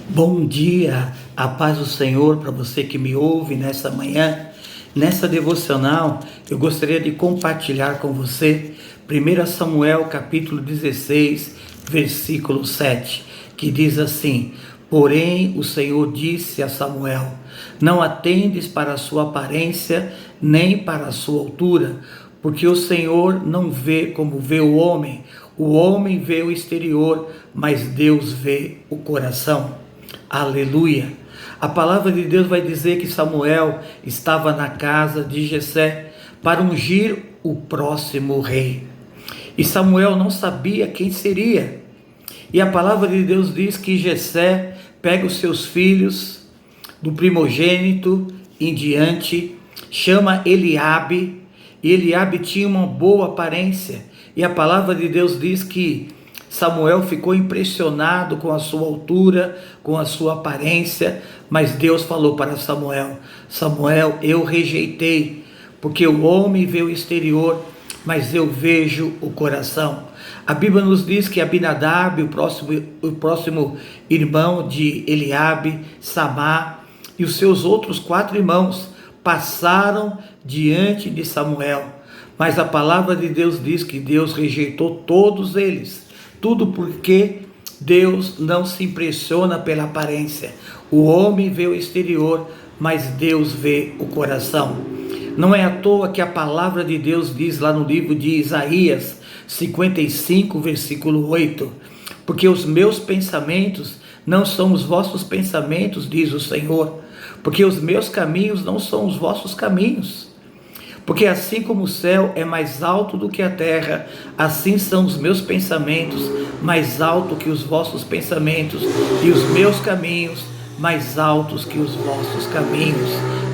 Bom dia, a paz do Senhor para você que me ouve nessa manhã. Nessa devocional, eu gostaria de compartilhar com você 1 Samuel capítulo 16, versículo 7, que diz assim: Porém o Senhor disse a Samuel: Não atendes para a sua aparência, nem para a sua altura, porque o Senhor não vê como vê o homem vê o exterior, mas Deus vê o coração. Aleluia! A palavra de Deus vai dizer que Samuel estava na casa de Jessé para ungir o próximo rei. E Samuel não sabia quem seria. E a palavra de Deus diz que Jessé pega os seus filhos, do primogênito em diante, chama Eliabe, e Eliabe tinha uma boa aparência. E a palavra de Deus diz que Samuel ficou impressionado com a sua altura, com a sua aparência, mas Deus falou para Samuel: Samuel, eu rejeitei, porque o homem vê o exterior, mas eu vejo o coração. A Bíblia nos diz que Abinadab, o próximo irmão de Eliabe, Samá, e os seus outros 4 irmãos passaram diante de Samuel, mas a palavra de Deus diz que Deus rejeitou todos eles. Tudo porque Deus não se impressiona pela aparência. O homem vê o exterior, mas Deus vê o coração. Não é à toa que a palavra de Deus diz lá no livro de Isaías 55, versículo 8: Porque os meus pensamentos não são os vossos pensamentos, diz o Senhor, porque os meus caminhos não são os vossos caminhos. Porque assim como o céu é mais alto do que a terra, assim são os meus pensamentos mais altos que os vossos pensamentos, e os meus caminhos mais altos que os vossos caminhos.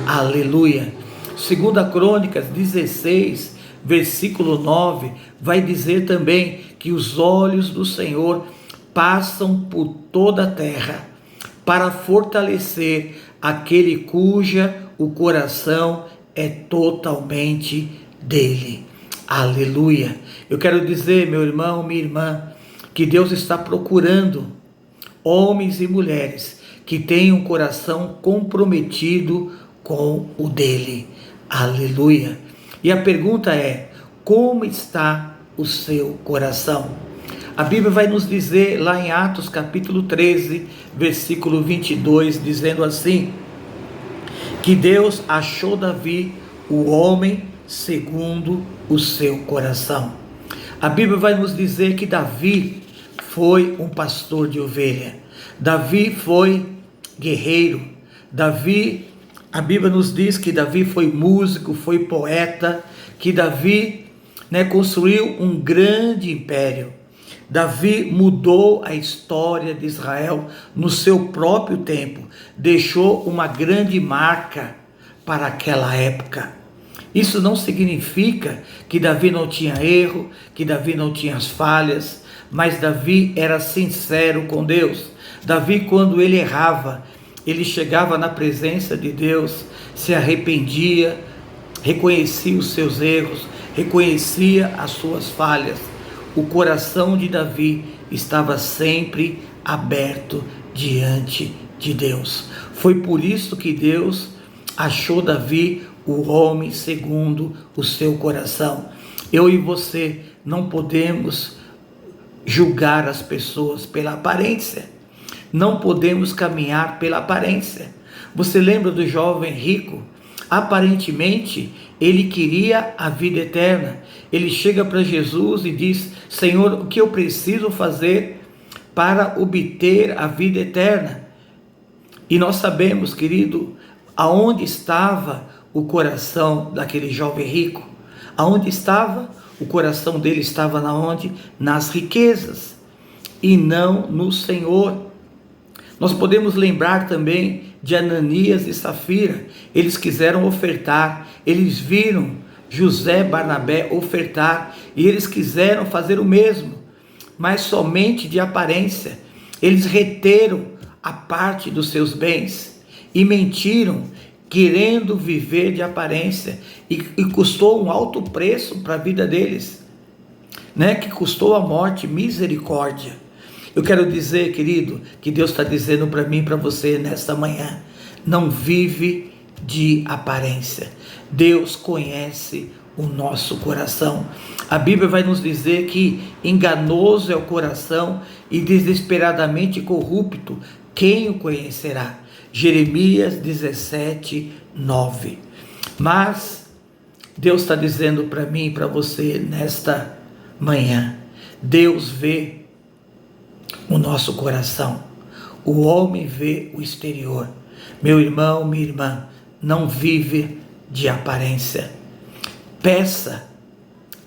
Aleluia! 2 Crônicas 16, versículo 9, vai dizer também que os olhos do Senhor passam por toda a terra, para fortalecer aquele cuja o coração é totalmente dele. Aleluia! Eu quero dizer, meu irmão, minha irmã, que Deus está procurando homens e mulheres que tenham um coração comprometido com o dele. Aleluia! E a pergunta é: como está o seu coração? A Bíblia vai nos dizer lá em Atos capítulo 13, versículo 22, dizendo assim: que Deus achou Davi o homem segundo o seu coração. A Bíblia vai nos dizer que Davi foi um pastor de ovelha. Davi foi guerreiro. A Bíblia nos diz que Davi foi músico, foi poeta, que Davi construiu um grande império. Davi mudou a história de Israel no seu próprio tempo, deixou uma grande marca para aquela época. Isso não significa que Davi não tinha erro, que Davi não tinha as falhas, mas Davi era sincero com Deus. Davi, quando ele errava, ele chegava na presença de Deus, se arrependia, reconhecia os seus erros, reconhecia as suas falhas. O coração de Davi estava sempre aberto diante de Deus. Foi por isso que Deus achou Davi o homem segundo o seu coração. Eu e você não podemos julgar as pessoas pela aparência. Não podemos caminhar pela aparência. Você lembra do jovem rico? Aparentemente, ele queria a vida eterna. Ele chega para Jesus e diz: Senhor, o que eu preciso fazer para obter a vida eterna? E nós sabemos, querido, aonde estava o coração daquele jovem rico? Aonde estava? O coração dele estava onde? Nas riquezas, e não no Senhor. Nós podemos lembrar também de Ananias e Safira. Eles quiseram ofertar, eles viram José Barnabé ofertar, e eles quiseram fazer o mesmo, mas somente de aparência. Eles reteram a parte dos seus bens e mentiram, querendo viver de aparência, e custou um alto preço para a vida deles, que custou a morte. Misericórdia. Eu quero dizer, querido, que Deus está dizendo para mim e para você nesta manhã: não vive de aparência. Deus conhece o nosso coração. A Bíblia vai nos dizer que enganoso é o coração e desesperadamente corrupto, quem o conhecerá? Jeremias 17, 9. Mas Deus está dizendo para mim e para você nesta manhã: Deus vê o nosso coração, o homem vê o exterior. Meu irmão, minha irmã, não vive de aparência. Peça,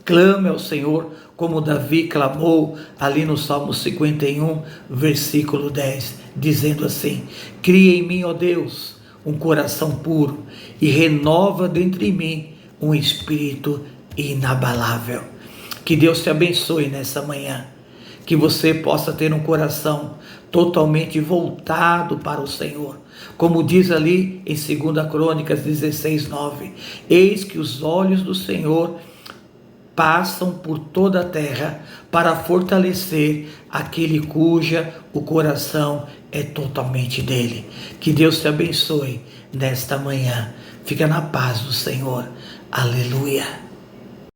clame ao Senhor, como Davi clamou ali no Salmo 51, versículo 10, dizendo assim: cria em mim, ó Deus, um coração puro e renova dentro de mim um espírito inabalável. Que Deus te abençoe nessa manhã, que você possa ter um coração totalmente voltado para o Senhor. Como diz ali em 2 Crônicas 16, 9, eis que os olhos do Senhor passam por toda a terra para fortalecer aquele cuja o coração é totalmente dele. Que Deus te abençoe nesta manhã. Fica na paz do Senhor. Aleluia.